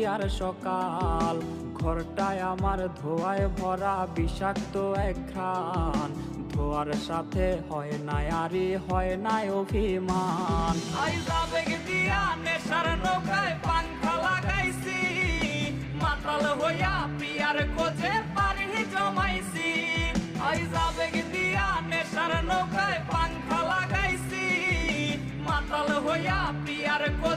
আর সকাল ঘরটায় আমার ধোয়ায় ভরা বিষাক্ত এক ঘ্রাণ, ধোয়ার সাথে হয় না আরে হয় না অভিমান। আবেগ দিয়া নেশার নৌকায় পাংখা লাগাইছি, মাতাল হইয়া প্রিয়ার খোঁজে পারি জমাইছি। আবেগ দিয়া নেশার নৌকায় পাংখা লাগাইছি, মাতাল হইয়া প্রিয়ার খোঁজে